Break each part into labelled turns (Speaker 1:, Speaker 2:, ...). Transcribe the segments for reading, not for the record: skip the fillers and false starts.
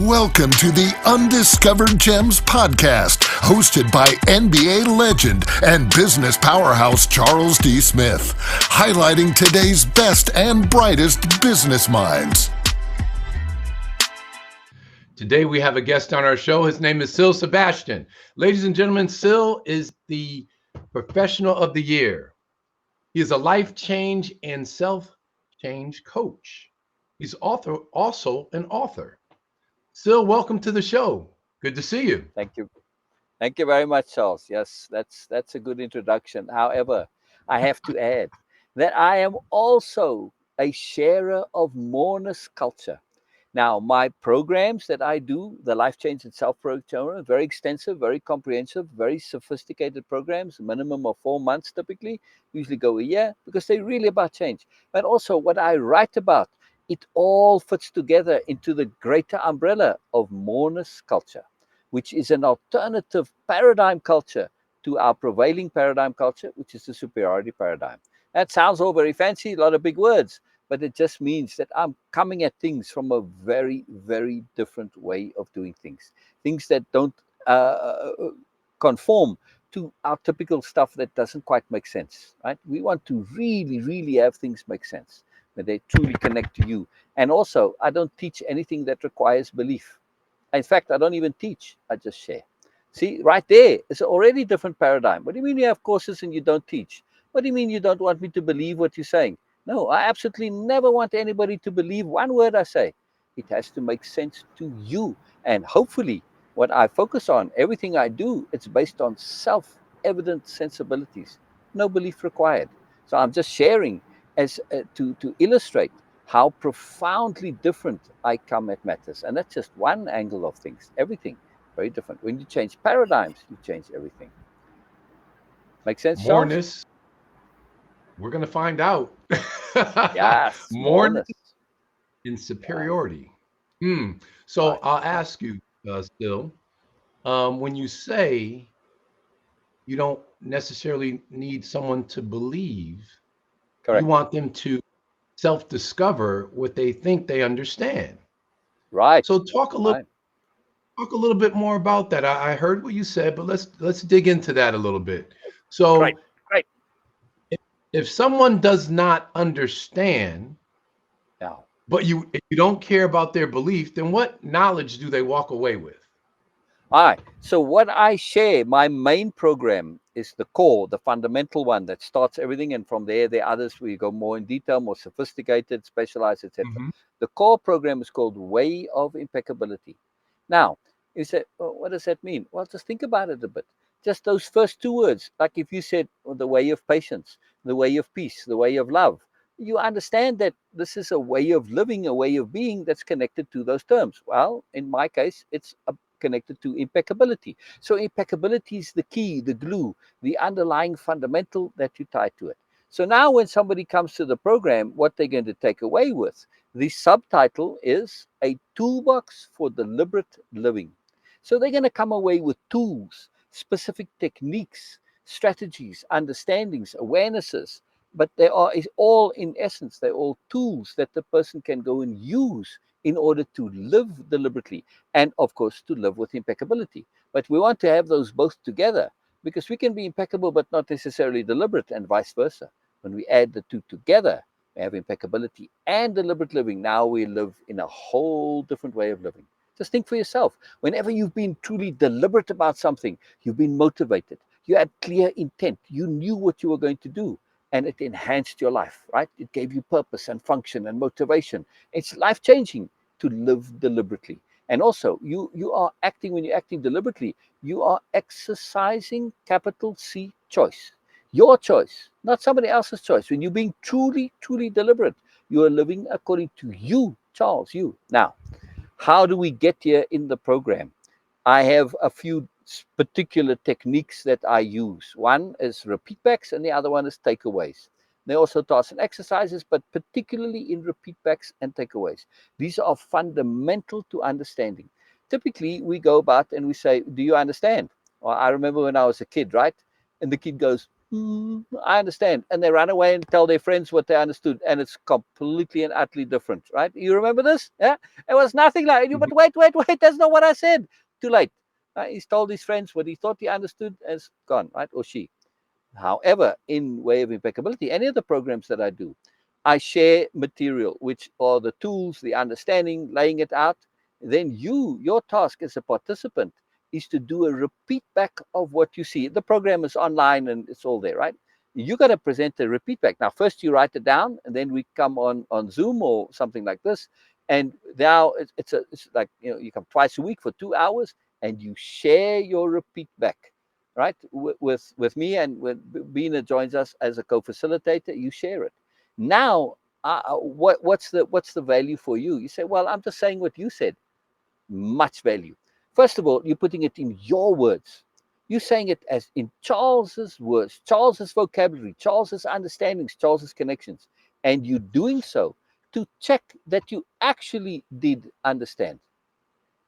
Speaker 1: Welcome to the Undiscovered Gems podcast, hosted by NBA legend and business powerhouse Charles D. Smith, highlighting today's best and brightest business minds.
Speaker 2: Today we have a guest on our show. His name is Syl Sabastian. Ladies and gentlemen, Syl is the professional of the year. He is a life change and self-change coach. He's also an author. Syl, welcome to the show. Good to see you.
Speaker 3: Thank you. Thank you very much, Charles. Yes, that's a good introduction. However, I have to add that I am also a sharer of mourners culture. Now, my programs that I do, the Life Change and Self-Program, very extensive, very comprehensive, very sophisticated programs, a minimum of 4 months typically, usually go a year, because they're really about change. But also what I write about, it all fits together into the greater umbrella of mourners culture, which is an alternative paradigm culture to our prevailing paradigm culture, which is the superiority paradigm. That sounds all very fancy, a lot of big words, but it just means that I'm coming at things from a very, very different way of doing things. Things that don't conform to our typical stuff that doesn't quite make sense, right? We want to really, really have things make sense, when they truly connect to you. And also, I don't teach anything that requires belief. In fact, I don't even teach, I just share. See, right there, it's already a different paradigm. What do you mean you have courses and you don't teach? What do you mean you don't want me to believe what you're saying? No, I absolutely never want anybody to believe one word I say. It has to make sense to you. And hopefully, what I focus on, everything I do, it's based on self-evident sensibilities. No belief required. So I'm just sharing as to illustrate how profoundly different I come at matters. And that's just one angle of things. Everything, very different. When you change paradigms, you change everything. Make sense, Charles?
Speaker 2: Mourners. We're going to find out.
Speaker 3: Yes,
Speaker 2: Mourners
Speaker 3: mourners.
Speaker 2: in
Speaker 3: Yeah,
Speaker 2: superiority. So
Speaker 3: right,
Speaker 2: I'll
Speaker 3: right.
Speaker 2: ask you, Syl, when you say you don't necessarily need someone to believe, you
Speaker 3: Correct.
Speaker 2: want them to self-discover what they think they understand.
Speaker 3: Right,
Speaker 2: So
Speaker 3: right.
Speaker 2: talk a little bit more about that. I heard what you said, but let's dig into that a little bit.
Speaker 3: Great,
Speaker 2: So
Speaker 3: great.
Speaker 2: if someone does not understand,
Speaker 3: Now,
Speaker 2: but if you don't care about their belief, then what knowledge do they walk away with?
Speaker 3: all right. So what I share, my main program is the core, the fundamental one that starts everything, and from there are others where you go more in detail, more sophisticated, specialized, etc.
Speaker 2: Mhm.
Speaker 3: The core program is called Way of Impeccability. Now, you say, well, what does that mean? Well, just think about it a bit. Just those first two words, like if you said the way of patience, the way of peace, the way of love, you understand that this is a way of living, a way of being that's connected to those terms. Well, in my case, it's connected to impeccability. So impeccability is the key, the glue, the underlying fundamental that you tie to it. So now when somebody comes to the program, what they're going to take away with, the subtitle is a toolbox for deliberate living. So they're going to come away with tools, specific techniques, strategies, understandings, awarenesses, but they are is all in essence, they're all tools that the person can go and use in order to live deliberately and of course to live with impeccability. But we want to have those both together, because we can be impeccable but not necessarily deliberate, and vice versa. When we add the two together, we have impeccability and deliberate living. Now we live in a whole different way of living. Just think for yourself. Whenever you've been truly deliberate about something, you've been motivated, you had clear intent, you knew what you were going to do, and it enhanced your life, right? It gave you purpose and function and motivation. It's life changing to live deliberately. And also, you are acting, when you're acting deliberately, you are exercising capital C choice. Your choice, not somebody else's choice. When you're being truly, truly deliberate, you are living according to you, Charles, you. Now, how do we get here in the program? I have a few particular techniques that I use. One is repeat backs, and the other one is takeaways. They also tasks and exercises, but particularly in repeat backs and takeaways. These are fundamental to understanding. Typically, we go about and we say, do you understand? Well, I remember when I was a kid, right? And the kid goes, I understand. And they run away and tell their friends what they understood. And it's completely and utterly different, right? You remember this? Yeah. It was nothing like you, but wait, that's not what I said. Too late. He's told his friends what he thought he understood has gone, right? Or she. However, in Way of Impeccability, any of the programs that I do, I share material, which are the tools, the understanding, laying it out. Then your task as a participant is to do a repeat back of what you see. The program is online and it's all there, right? You got to present a repeat back. Now, first you write it down, and then we come on Zoom or something like this. And now it's like, you come twice a week for 2 hours, and you share your repeat back, right? With me, and when Bina joins us as a co-facilitator, you share it. Now, what's the value for you? You say, well, I'm just saying what you said. Much value. First of all, you're putting it in your words. You're saying it as in Charles's words, Charles's vocabulary, Charles's understandings, Charles's connections, and you're doing so to check that you actually did understand.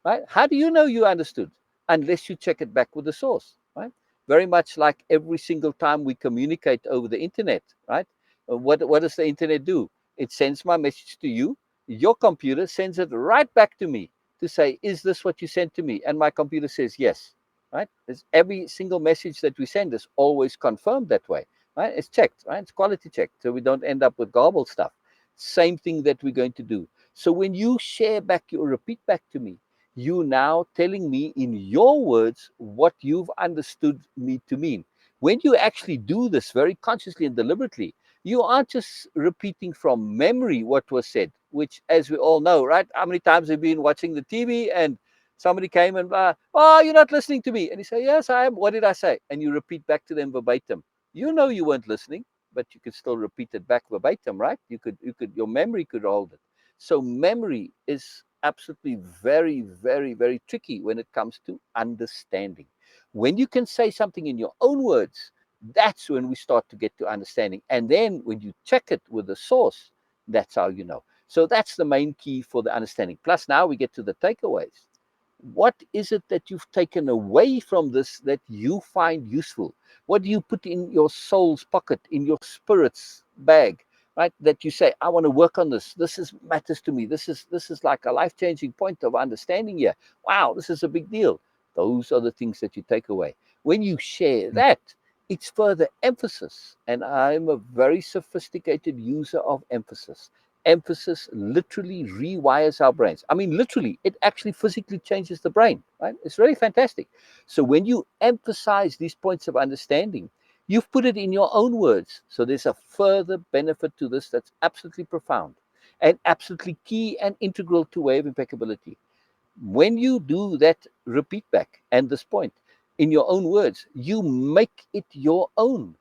Speaker 3: Right? How do you know you understood? Unless you check it back with the source, right? Very much like every single time we communicate over the internet, right? What does the internet do? It sends my message to you. Your computer sends it right back to me to say, is this what you sent to me? And my computer says yes, right? It's every single message that we send is always confirmed that way, right? It's checked, right? It's quality checked, so we don't end up with garbled stuff. Same thing that we're going to do. So when you share back your repeat back to me, you now telling me in your words what you've understood me to mean. When you actually do this very consciously and deliberately, you aren't just repeating from memory what was said, which, as we all know, right? How many times have you been watching the TV and somebody came and, oh, you're not listening to me. And you say, yes, I am. What did I say? And you repeat back to them verbatim. You know you weren't listening, but you could still repeat it back verbatim, right? Your memory could hold it. So memory is absolutely very, very, very tricky when it comes to understanding. When you can say something in your own words, that's when we start to get to understanding. And then when you check it with the source, that's how you know. So that's the main key for the understanding. Plus, now we get to the takeaways. What is it that you've taken away from this that you find useful? What do you put in your soul's pocket, in your spirit's bag, right? That you say, I want to work on this. This is matters to me. This is like a life-changing point of understanding here. Wow, this is a big deal. Those are the things that you take away. When you share that, it's further emphasis. And I'm a very sophisticated user of emphasis. Emphasis literally rewires our brains. I mean, literally, it actually physically changes the brain, right? It's really fantastic. So when you emphasize these points of understanding, you've put it in your own words. So there's a further benefit to this that's absolutely profound and absolutely key and integral to Way of Impeccability. When you do that repeat back and this point in your own words, you make it your own.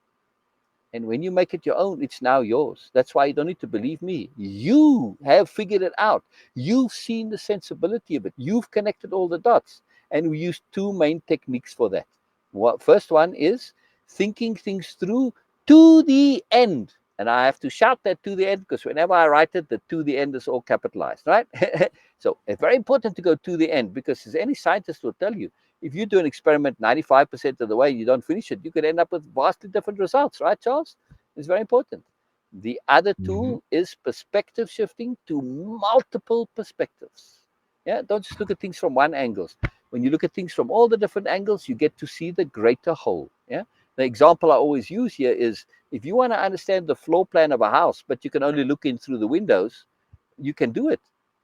Speaker 3: And when you make it your own, it's now yours. That's why you don't need to believe me. You have figured it out. You've seen the sensibility of it. You've connected all the dots. And we use two main techniques for that. First one is thinking things through to the end. And I have to shout that to the end because whenever I write it, the to the end is all capitalized, right? So it's very important to go to the end because as any scientist will tell you, if you do an experiment 95% of the way, you don't finish it, you could end up with vastly different results, right, Charles? It's very important. The other tool is perspective shifting to multiple perspectives. Yeah, don't just look at things from one angle. When you look at things from all the different angles, you get to see the greater whole. Yeah. The example I always use here is if you want to understand the floor plan of a house, but you can only look in through the windows, you can do it.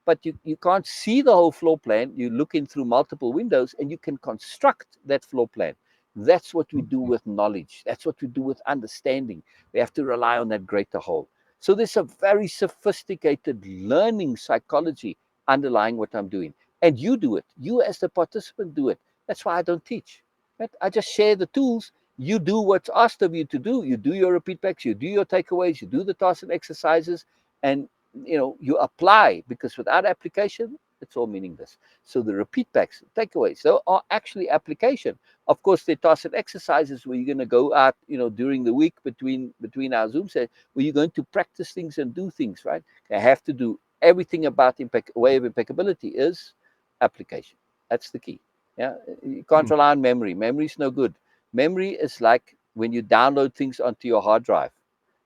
Speaker 3: But you can't see the whole floor plan. You look in through multiple windows and you can construct that floor plan. That's what we do with knowledge. That's what we do with understanding. We have to rely on that greater whole. So there's a very sophisticated learning psychology underlying what I'm doing. And you do it. You as the participant do it. That's why I don't teach. Right? I just share the tools. You do what's asked of you to do. You do your repeat backs. You do your takeaways. You do the tasks and exercises. And you apply, because without application, it's all meaningless. So the repeat backs, takeaways, so are actually application. Of course, the tasks and exercises where you're going to go out, during the week between our Zoom sessions, where you're going to practice things and do things, right? I have to do everything about Way of Impeccability is application. That's the key. Yeah, you can't rely on memory. Memory is no good. Memory is like when you download things onto your hard drive.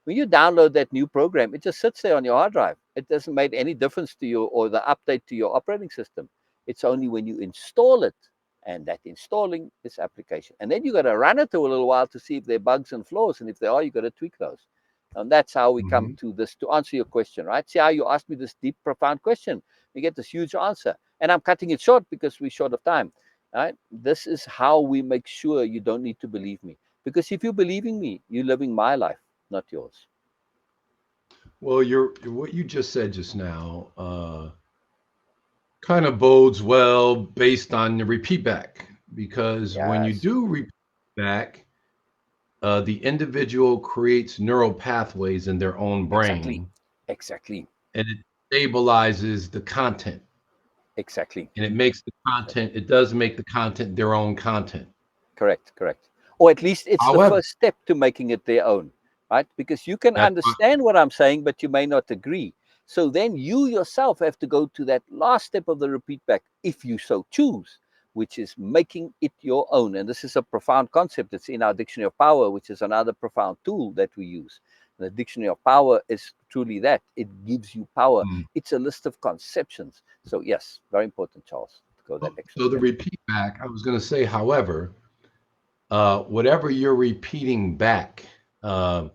Speaker 3: When you download that new program, it just sits there on your hard drive. It doesn't make any difference to you or the update to your operating system. It's only when you install it, and that installing is application. And then you got to run it for a little while to see if there are bugs and flaws. And if there are, you got to tweak those. And that's how we come to this, to answer your question, right? See how you asked me this deep, profound question. You get this huge answer. And I'm cutting it short because we're short of time. Right? This is how we make sure you don't need to believe me. Because if you're believing me, you're living my life, not yours.
Speaker 2: Well, what you just said just now kind of bodes well based on the repeat back, because when you
Speaker 3: Yes,
Speaker 2: do repeat back, the individual creates neural pathways in their own
Speaker 3: exactly.
Speaker 2: brain,
Speaker 3: Exactly.
Speaker 2: and it stabilizes the content,
Speaker 3: Exactly.
Speaker 2: and it does make the content their own content.
Speaker 3: Correct. Correct. Or at least it's the
Speaker 2: However,
Speaker 3: first step to making it their own, right? Because you can
Speaker 2: that's why,
Speaker 3: understand what I'm saying, but you may not agree. So then you yourself have to go to that last step of the repeat back, if you so choose, which is making it your own. And this is a profound concept. It's in our Dictionary of Power, which is another profound tool that we use. The Dictionary of Power is truly that. It gives you power.
Speaker 2: mm,
Speaker 3: It's a list of conceptions. So yes, very important, Charles, to go that extra
Speaker 2: so the
Speaker 3: step.
Speaker 2: repeat back, I was going to say, however, whatever you're repeating back, uh,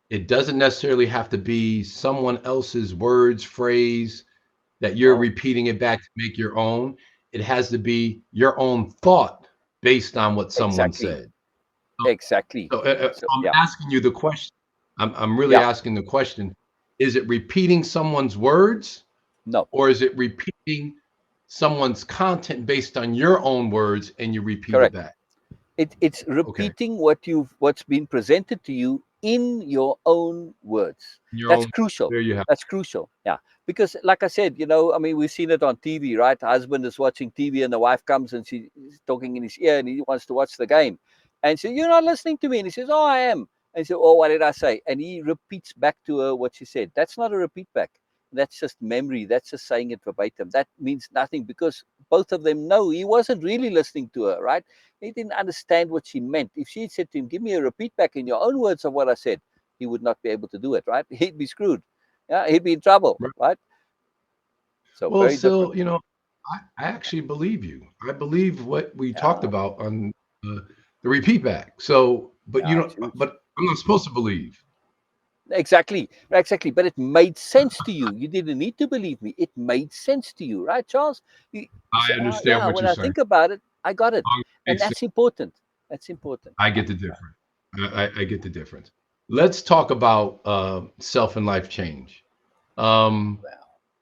Speaker 2: it doesn't necessarily have to be someone else's words, phrase that you're
Speaker 3: No,
Speaker 2: repeating it back to make your own. It has to be your own thought based on what someone
Speaker 3: exactly.
Speaker 2: said. So,
Speaker 3: Exactly.
Speaker 2: so
Speaker 3: So
Speaker 2: I'm
Speaker 3: yeah,
Speaker 2: asking you the question. I'm really
Speaker 3: yeah,
Speaker 2: asking the question: is it repeating someone's words,
Speaker 3: no,
Speaker 2: or is it repeating someone's content based on your own words and you repeat it
Speaker 3: correct.
Speaker 2: back?
Speaker 3: It's
Speaker 2: Okay,
Speaker 3: repeating what's been presented to you in your own words.
Speaker 2: your
Speaker 3: That's
Speaker 2: own.
Speaker 3: crucial.
Speaker 2: There you have.
Speaker 3: That's crucial. Yeah. Because like I said, I mean, we've seen it on TV, right? Husband is watching TV and the wife comes and she's talking in his ear and he wants to watch the game. And so you're not listening to me. And he says, oh, I am. And so, oh, what did I say? And he repeats back to her what she said. That's not a repeat back. That's just memory. That's just saying it verbatim. That means nothing because both of them know he wasn't really listening to her, right? He didn't understand what she meant. If she had said to him, give me a repeat back in your own words of what I said, he would not be able to do it, right? He'd be screwed. Yeah, he'd be in trouble,
Speaker 2: Right.
Speaker 3: right? So
Speaker 2: Well,
Speaker 3: very different.
Speaker 2: still, I actually believe you. I believe what we talked
Speaker 3: Yeah,
Speaker 2: about on the repeat back. So, but
Speaker 3: yeah, it's huge.
Speaker 2: but I'm not supposed to believe.
Speaker 3: Exactly, exactly. But it made sense to you. You didn't need to believe me. It made sense to you, right, Charles? You
Speaker 2: I
Speaker 3: say, oh,
Speaker 2: understand
Speaker 3: yeah,
Speaker 2: what
Speaker 3: when
Speaker 2: you're
Speaker 3: I
Speaker 2: saying.
Speaker 3: think about it, I got it. And
Speaker 2: Makes sense.
Speaker 3: that's important. That's important.
Speaker 2: I
Speaker 3: Yeah,
Speaker 2: get the difference. I get the difference. Let's talk about self and life change. Um,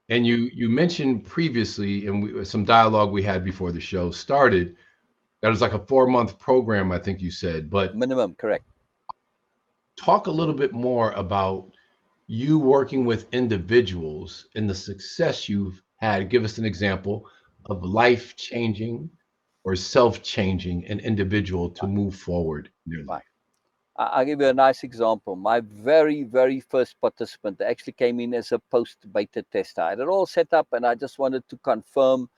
Speaker 2: and you mentioned previously, and some dialogue we had before the show started. That was like a 4-month program, I think you said. But
Speaker 3: minimum, correct.
Speaker 2: talk a little bit more about you working with individuals and the success you've had. Give us an example of life changing or self changing an individual to
Speaker 3: Right,
Speaker 2: move forward in their
Speaker 3: right.
Speaker 2: life.
Speaker 3: I'll give you a nice example. My very, very first participant actually came in as a post beta tester. I had it all set up and I just wanted to confirm.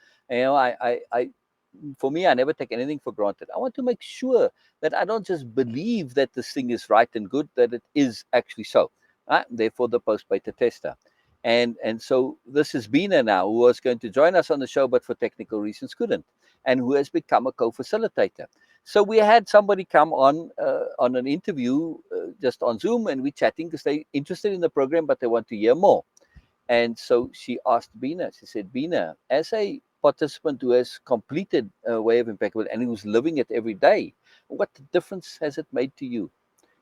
Speaker 3: For me, I never take anything for granted. I want to make sure that I don't just believe that this thing is right and good, that it is actually so. Right? Therefore, the post beta tester. And so this is Bina now, who was going to join us on the show, but for technical reasons couldn't, and who has become a co-facilitator. So we had somebody come on an interview just on Zoom, and we're chatting because they're interested in the program, but they want to hear more. And so she asked Bina, she said, Bina, as a participant who has completed a way of impeccable and who's living it every day, what difference has it made to you?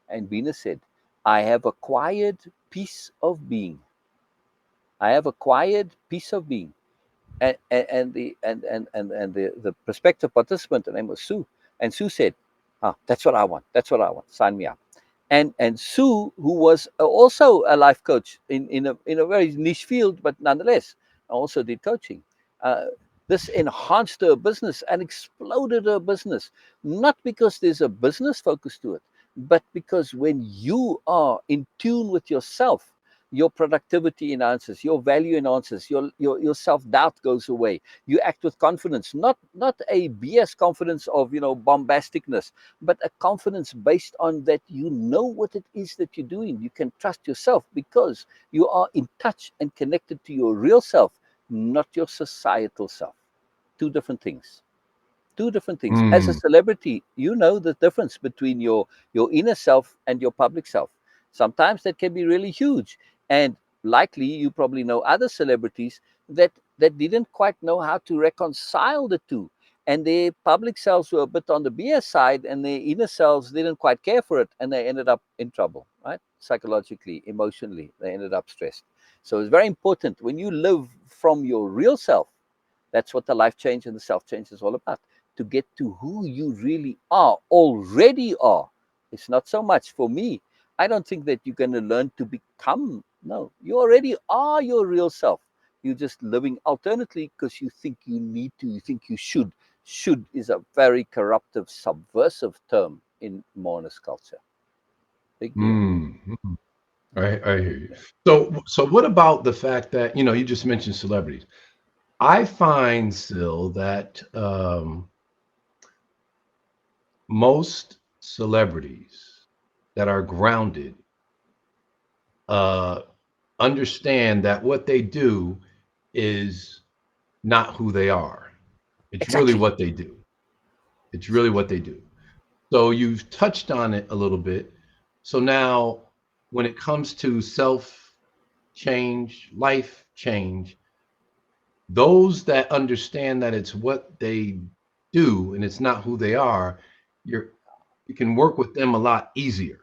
Speaker 3: And Bina said, I have acquired peace of being. I have acquired peace of being. And the prospective participant, her name was Sue, and Sue said, that's what I want. That's what I want. Sign me up. And Sue, who was also a life coach in a very niche field, but nonetheless also did coaching. Uh, this enhanced her business and exploded her business, not because there's a business focus to it, but because when you are in tune with yourself, your productivity enhances, your value enhances, your self-doubt goes away. You act with confidence, not a BS confidence of, bombasticness, but a confidence based on that you know what it is that you're doing. You can trust yourself because you are in touch and connected to your real self, not your societal self. Two different things. Two different things. As a
Speaker 2: Mm,
Speaker 3: celebrity, you know the difference between your inner self and your public self. Sometimes that can be really huge, and likely you probably know other celebrities that didn't quite know how to reconcile the two, and their public selves were a bit on the BS side, and their inner selves didn't quite care for it, and they ended up in trouble, right? Psychologically, emotionally, they ended up stressed. So it's very important when you live from your real self. That's what the life change and the self change is all about. To get to who you really are, already are. It's not so much for me. I don't think that you're going to learn to become. No, you already are your real self. You're just living alternately because you think you need to, you think you should. Should is a very corruptive, subversive term in Mourner's culture. Big deal.
Speaker 2: mm. I hear you. So what about the fact that, you just mentioned celebrities? I find still that most celebrities that are grounded uh, understand that what they do is not who they are. It's really
Speaker 3: Exactly.
Speaker 2: what they do. It's really what they do. So you've touched on it a little bit. So now, when it comes to self change, life change, those that understand that it's what they do and it's not who they are, you're you can work with them a lot easier.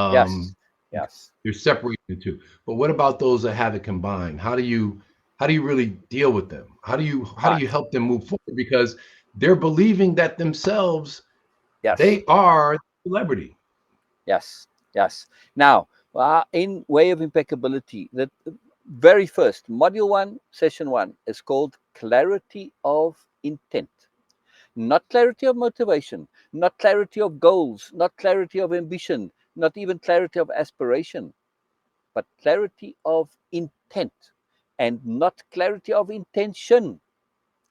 Speaker 3: Yes.
Speaker 2: Um,
Speaker 3: Yes.
Speaker 2: you're separating the two. But what about those that have it combined? How do you really deal with them? How do you
Speaker 3: Right.
Speaker 2: help them move forward? Because they're believing that themselves
Speaker 3: Yes.
Speaker 2: they are celebrity.
Speaker 3: Yes, yes. Now, in Way of Impeccability, the very first module one, session one, is called clarity of intent. Not clarity of motivation, not clarity of goals, not clarity of ambition, not even clarity of aspiration, but clarity of intent, and not clarity of intention.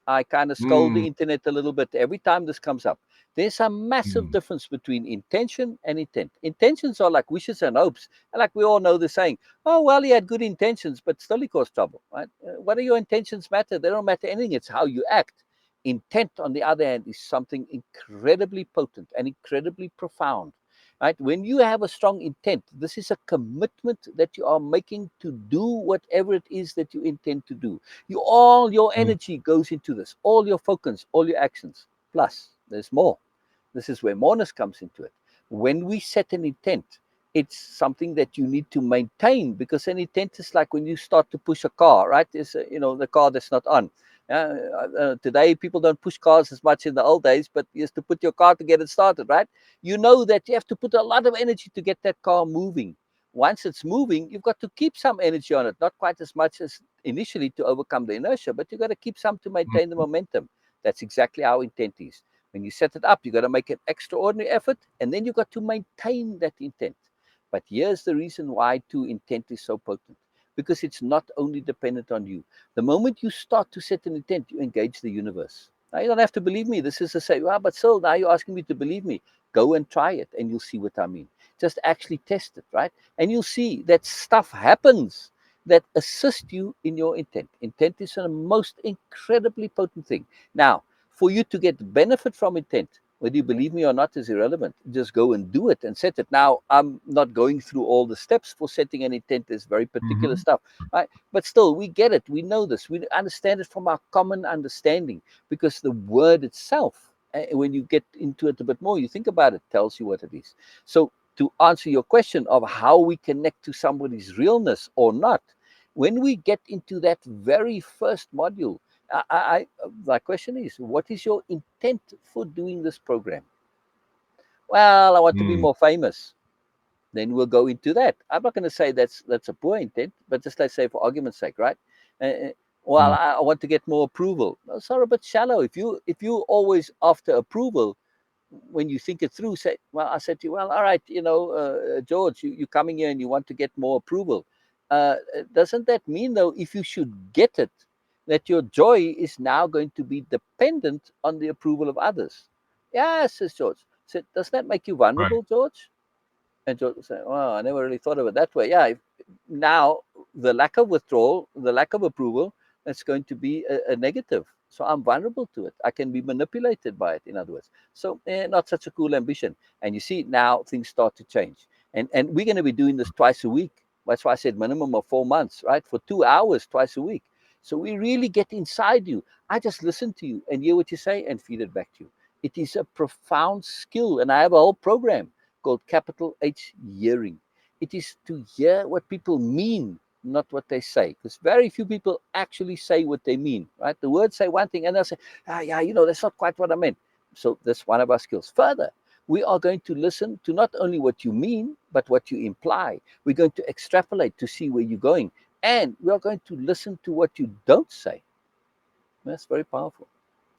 Speaker 3: I kind of scold
Speaker 2: Mm,
Speaker 3: the internet a little bit every time this comes up. There's a massive
Speaker 2: mm,
Speaker 3: difference between intention and intent. Intentions are like wishes and hopes. And like we all know the saying, oh, well, he had good intentions, but still he caused trouble, right? What do your intentions matter? They don't matter anything. It's how you act. Intent, on the other hand, is something incredibly potent and incredibly profound. Right? When you have a strong intent, this is a commitment that you are making to do whatever it is that you intend to do. All your
Speaker 2: mm,
Speaker 3: energy goes into this, all your focus, all your actions. Plus, there's more. This is where mourners comes into it. When we set an intent, it's something that you need to maintain, because an intent is like when you start to push a car, right? It's the car that's not on. Today, people don't push cars as much in the old days, but you used to put your car to get it started, right? You know that you have to put a lot of energy to get that car moving. Once it's moving, you've got to keep some energy on it, not quite as much as initially to overcome the inertia, but you've got to keep some to maintain the
Speaker 2: mm,
Speaker 3: momentum. That's exactly how intent is. When you set it up, you've got to make an extraordinary effort, and then you've got to maintain that intent. But here's the reason why to intent is so potent, because it's not only dependent on you. The moment you start to set an intent, you engage the universe. Now, you don't have to believe me. This is to say, well, but Syl, now you're asking me to believe me. Go and try it, and you'll see what I mean. Just actually test it, right? And you'll see that stuff happens that assist you in your intent. Intent is a most incredibly potent thing. Now, for you to get benefit from intent, whether you believe me or not is irrelevant. Just go and do it and set it. Now, I'm not going through all the steps for setting an intent. There's very particular
Speaker 2: mhm,
Speaker 3: stuff, right? But still, we get it. We know this. We understand it from our common understanding, because the word itself, when you get into it a bit more, you think about it, tells you what it is. So, to answer your question of how we connect to somebody's realness or not, when we get into that very first module, my question is, what is your intent for doing this program? Well, I want to be
Speaker 2: mm,
Speaker 3: more famous. Then we'll go into that. I'm not going to say that's a poor intent, but just let's say for argument's sake, right? Well,
Speaker 2: mm,
Speaker 3: I want to get more approval. Those are a bit shallow. If you always after approval, when you think it through, say, well, I said to you, well, all right, George, you're coming here and you want to get more approval. doesn't that mean, though, if you should get it, that your joy is now going to be dependent on the approval of others? Yes, says George. Said, does that make you
Speaker 2: Right.
Speaker 3: vulnerable, George? And George was saying, well, I never really thought of it that way. Yeah, now the lack of withdrawal, the lack of approval, that's going to be a negative. So I'm vulnerable to it. I can be manipulated by it, in other words. So not such a cool ambition. And you see, now things start to change. And we're going to be doing this twice a week. That's why I said minimum of 4 months, right? For 2 hours twice a week. So we really get inside you. I just listen to you and hear what you say and feed it back to you. It is a profound skill. And I have a whole program called capital H hearing. It is to hear what people mean, not what they say. Because very few people actually say what they mean, right? The words say one thing and they'll say, yeah, that's not quite what I meant. So that's one of our skills. Further, we are going to listen to not only what you mean, but what you imply. We're going to extrapolate to see where you're going. And we are going to listen to what you don't say. That's very powerful.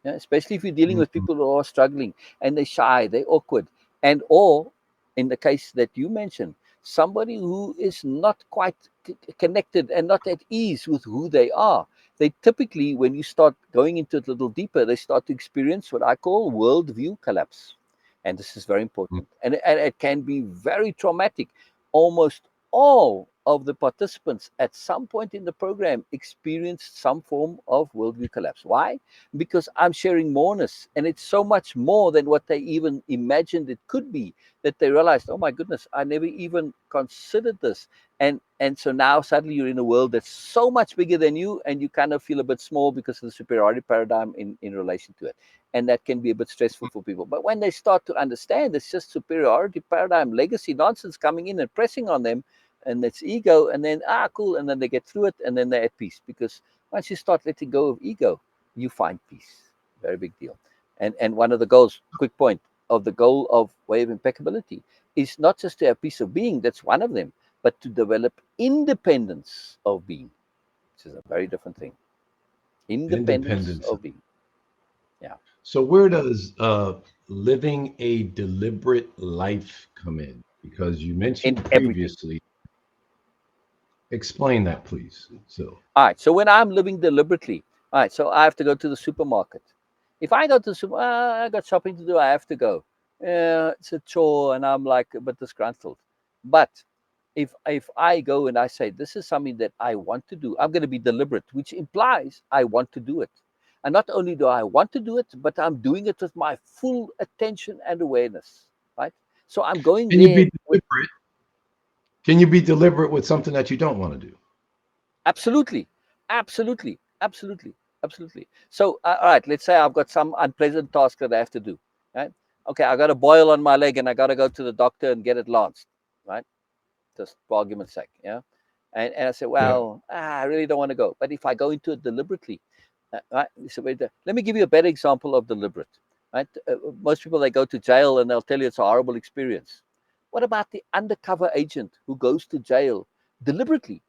Speaker 3: Yeah, especially if you're dealing with people who are struggling and they're shy, they're awkward, and or in the case that you mentioned, somebody who is not quite connected and not at ease with who they are. They typically, when you start going into it a little deeper, they start to experience what I call worldview collapse. And this is very important. And it can be very traumatic. Almost all of the participants at some point in the program experienced some form of worldview collapse. Why? Because I'm sharing moreness, and it's so much more than what they even imagined it could be, that they realized, oh my goodness, I never even considered this. And so now suddenly you're in a world that's so much bigger than you, and you kind of feel a bit small because of the superiority paradigm in relation to it. And that can be a bit stressful for people. But when they start to understand it's just superiority paradigm legacy nonsense coming in and pressing on them, and it's ego, and then cool, and then they get through it, and then they're at peace. Because once you start letting go of ego, you find peace. Very big deal. And one of the goals, quick point, of the goal of Way of Impeccability is not just to have peace of being, that's one of them, but to develop independence of being, which is a very different thing. Independence
Speaker 2: Independence.
Speaker 3: of being. Yeah.
Speaker 2: So where does living a deliberate life come in? Because you
Speaker 3: In
Speaker 2: mentioned
Speaker 3: everything.
Speaker 2: previously. Explain that, please. So.
Speaker 3: All right. So when I'm living deliberately, all right, so I have to go to the supermarket. If I go to the super, I got shopping to do, I have to go. It's a chore, and I'm like a bit disgruntled. But if I go and I say this is something that I want to do, I'm going to be deliberate, which implies I want to do it. And not only do I want to do it, but I'm doing it with my full attention and awareness, right? So I'm going
Speaker 2: Can you
Speaker 3: there
Speaker 2: be
Speaker 3: with
Speaker 2: deliberate? Can you be deliberate with something that you don't want to do?
Speaker 3: absolutely, absolutely, absolutely, absolutely. So, all right, let's say I've got some unpleasant task that I have to do, right? Okay, I got a boil on my leg and I got to go to the doctor and get it lanced, right? Just for argument's sake, yeah. And I say,
Speaker 2: Yeah.
Speaker 3: well, I really don't want to go. But if I go into it deliberately, right? So let me give you a better example of deliberate, right? Most people, they go to jail and they'll tell you it's a horrible experience. What about the undercover agent who goes to jail deliberately,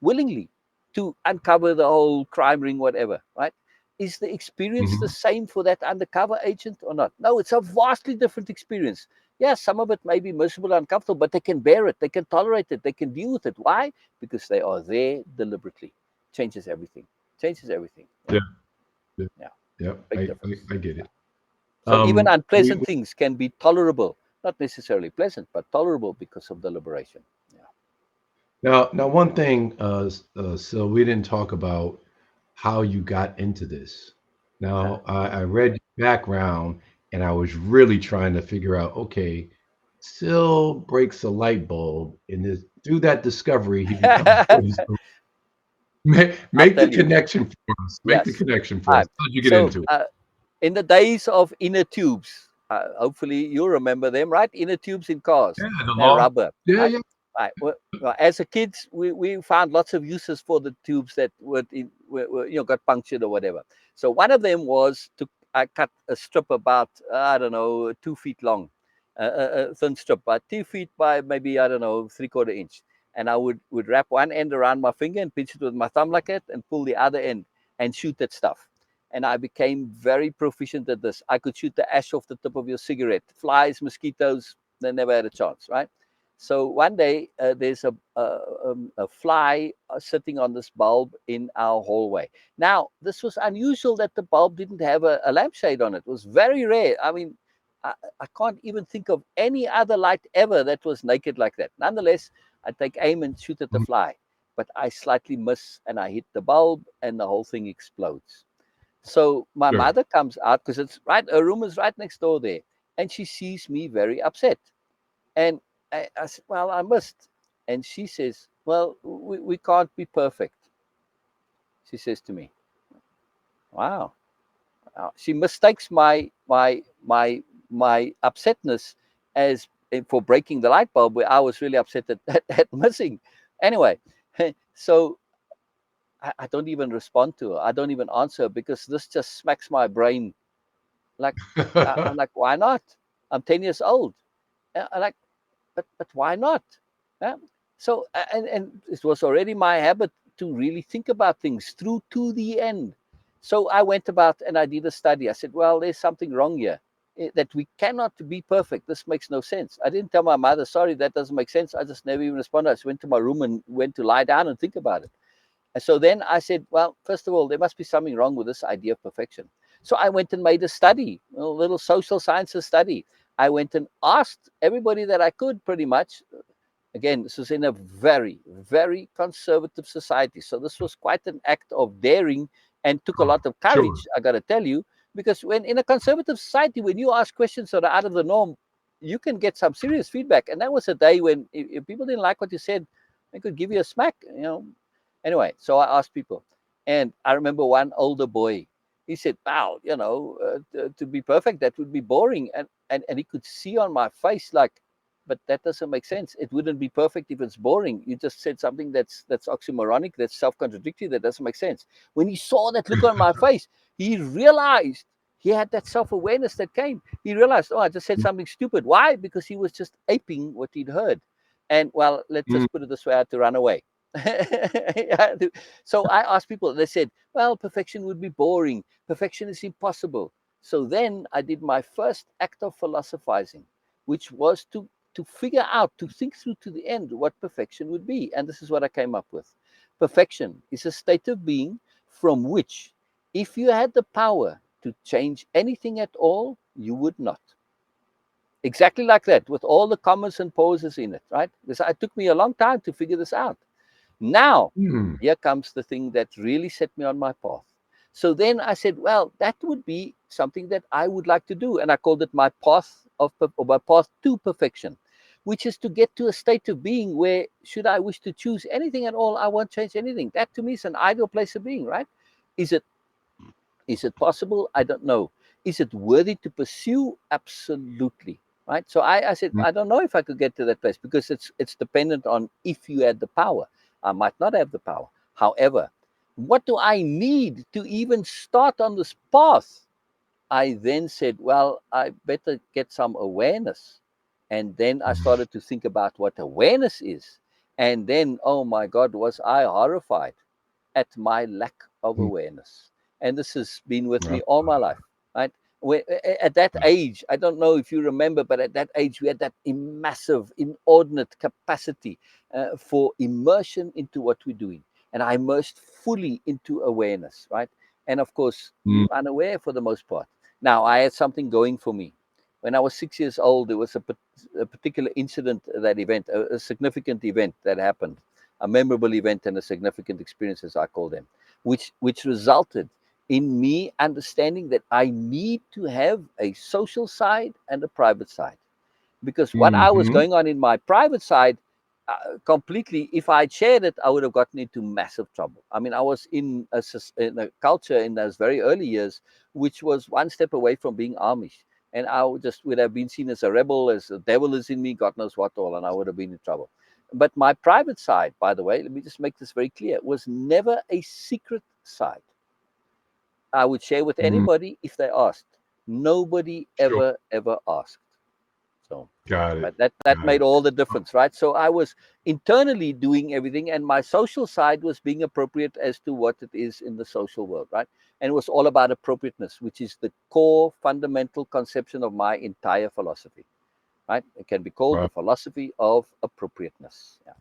Speaker 3: willingly, to uncover the whole crime ring, whatever, right? Is the experience the
Speaker 2: Hmm.
Speaker 3: same for that undercover agent or not? No, it's a vastly different experience. Yeah, some of it may be miserable and uncomfortable, but they can bear it, they can tolerate it, they can deal with it. Why? Because they are there deliberately. Changes everything. Changes everything. Yeah,
Speaker 2: Yeah. Yeah.
Speaker 3: yeah,
Speaker 2: Yeah.
Speaker 3: big
Speaker 2: I
Speaker 3: difference.
Speaker 2: I get
Speaker 3: Yeah.
Speaker 2: it.
Speaker 3: So even
Speaker 2: We
Speaker 3: unpleasant things can be tolerable, not necessarily pleasant, but tolerable because of deliberation. Yeah.
Speaker 2: now one thing, so we didn't talk about how you got into this.
Speaker 3: Uh-huh.
Speaker 2: Now I read your background and I was really trying to figure out, okay, Syl breaks a light bulb and this through that discovery he becomes what he's doing.
Speaker 3: I'll
Speaker 2: Make the
Speaker 3: tell you.
Speaker 2: connection for us. Make the
Speaker 3: Yes.
Speaker 2: connection
Speaker 3: All
Speaker 2: for us.
Speaker 3: right.
Speaker 2: How'd you get
Speaker 3: So
Speaker 2: into it?
Speaker 3: in the days of inner tubes, hopefully you remember them, right? Inner tubes in cars,
Speaker 2: Yeah, the
Speaker 3: they're
Speaker 2: law.
Speaker 3: rubber,
Speaker 2: Yeah,
Speaker 3: right?
Speaker 2: yeah.
Speaker 3: Right. Well, as a kids, we found lots of uses for the tubes that got punctured or whatever. So one of them was to I cut a strip about I don't know 2 feet long, a thin strip, about 2 feet by maybe I don't know 3/4 inch, and I would wrap one end around my finger and pinch it with my thumb like that, and pull the other end and shoot that stuff. And I became very proficient at this. I could shoot the ash off the tip of your cigarette. Flies, mosquitoes, they never had a chance, right? So one day there's a fly sitting on this bulb in our hallway. Now, this was unusual that the bulb didn't have a lampshade on it. It was very rare. I mean, I can't even think of any other light ever that was naked like that. Nonetheless, I take aim and shoot at the fly, but I slightly miss and I hit the bulb and the whole thing explodes. So my
Speaker 2: Sure.
Speaker 3: mother comes out because it's right, her room is right next door there, and she sees me very upset. And I said, well, I must. And she says, well, we can't be perfect. She says to me, wow. She mistakes my upsetness as for breaking the light bulb, where I was really upset at missing. Anyway, so I don't even respond to her. I don't even answer because this just smacks my brain. Like, I'm like, why not? I'm 10 years old. I'm like, but why not? Yeah? So and it was already my habit to really think about things through to the end. So I went about and I did a study. I said, well, there's something wrong here. That we cannot be perfect. This makes no sense. I didn't tell my mother, sorry, that doesn't make sense. I just never even responded. I just went to my room and went to lie down and think about it. And so then I said, well, first of all, there must be something wrong with this idea of perfection. So I went and made a study, a little social sciences study. I went and asked everybody that I could, pretty much. Again, this was in a very, very conservative society. So this was quite an act of daring and took a lot of courage,
Speaker 2: Sure.
Speaker 3: I got to tell you, because when in a conservative society, when you ask questions that are out of the norm, you can get some serious feedback. And that was a day when if people didn't like what you said, they could give you a smack. Anyway, so I asked people. And I remember one older boy, he said, wow, to be perfect, that would be boring. And he could see on my face, like, but that doesn't make sense. It wouldn't be perfect if it's boring. You just said something that's oxymoronic, that's self-contradictory, that doesn't make sense. When he saw that look on my face, he realized he had that self-awareness that came. He realized, oh, I just said something stupid. Why? Because he was just aping what he'd heard. And well, let's
Speaker 2: Mm,
Speaker 3: just put it this way, I had to run away. So I asked people, they said, well, perfection would be boring. Perfection is impossible. So then I did my first act of philosophizing, which was to figure out, to think through to the end what perfection would be. And this is what I came up with. Perfection is a state of being from which, if you had the power to change anything at all, you would not. Exactly like that, with all the commas and pauses in it, right? Because it took me a long time to figure this out. Now,
Speaker 2: mm,
Speaker 3: here comes the thing that really set me on my path. So then I said, well, that would be something that I would like to do. And I called it my path or my path to perfection, which is to get to a state of being where, should I wish to choose anything at all, I won't change anything. That to me is an ideal place of being, right? Is it is it possible? I don't know. Is it worthy to pursue? Absolutely. Right. So I said,
Speaker 2: mm,
Speaker 3: I don't know if I could get to that place because it's dependent on if you had the power. I might not have the power. However, what do I need to even start on this path? I then said, well, I better get some awareness. And then I started to think about what awareness is. And then, oh my God, was I horrified at my lack of
Speaker 2: mm.
Speaker 3: awareness. And this has been with
Speaker 2: Uh,
Speaker 3: me all my life, right? At that age, I don't know if you remember, but at that age, we had that massive, inordinate capacity for immersion into what we're doing. And I immersed fully into awareness, right? And of course,
Speaker 2: mm,
Speaker 3: you're unaware for the most part. Now, I had something going for me. When I was 6 years old, there was a particular incident, that event, a significant event that happened, a memorable event and a significant experience, as I call them, which resulted in me understanding that I need to have a social side and a private side. Because what I was
Speaker 2: mhm.
Speaker 3: going on in my private side, completely, if I shared it, I would have gotten into massive trouble. I mean, I was in a culture in those very early years, which was one step away from being Amish. And just would have been seen as a rebel, as the devil is in me, God knows what all, and I would have been in trouble. But my private side, by the way, let me just make this very clear, was never a secret side. I would share with
Speaker 2: Mm,
Speaker 3: anybody if they asked. Nobody
Speaker 2: sure.
Speaker 3: ever asked. So,
Speaker 2: Got it.
Speaker 3: but that
Speaker 2: Got
Speaker 3: made
Speaker 2: it.
Speaker 3: all the difference, right? So I was internally doing everything, and my social side was being appropriate as to what it is in the social world, right? And it was all about appropriateness, which is the core fundamental conception of my entire philosophy. right? It can be called the
Speaker 2: Right.
Speaker 3: philosophy of appropriateness. Yeah.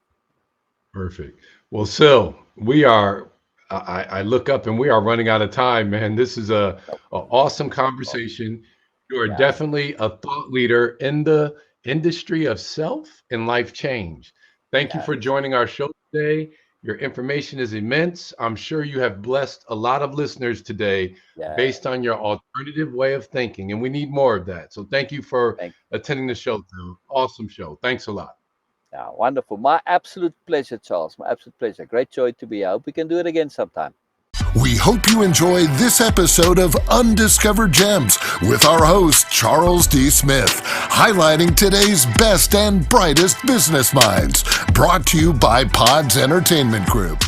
Speaker 2: Perfect. Well, Syl, we are. I look up and we are running out of time, man. This is
Speaker 3: No,
Speaker 2: a awesome
Speaker 3: oh,
Speaker 2: conversation. You are
Speaker 3: yeah,
Speaker 2: definitely a thought leader in the industry of self and life change. Thank you for
Speaker 3: yes,
Speaker 2: joining our show today. Your information is immense. I'm sure you have blessed a lot of listeners today
Speaker 3: yeah.
Speaker 2: based on your alternative way of thinking, and we need more of that. So thank you for
Speaker 3: Thank
Speaker 2: attending the show, Syl. Awesome show. Thanks a lot.
Speaker 3: Yeah, wonderful. My absolute pleasure, Charles. My absolute pleasure. Great joy to be here. I hope we can do it again sometime.
Speaker 1: We hope you enjoyed this episode of Undiscovered Gems with our host, Charles D. Smith, highlighting today's best and brightest business minds. Brought to you by Pods Entertainment Group.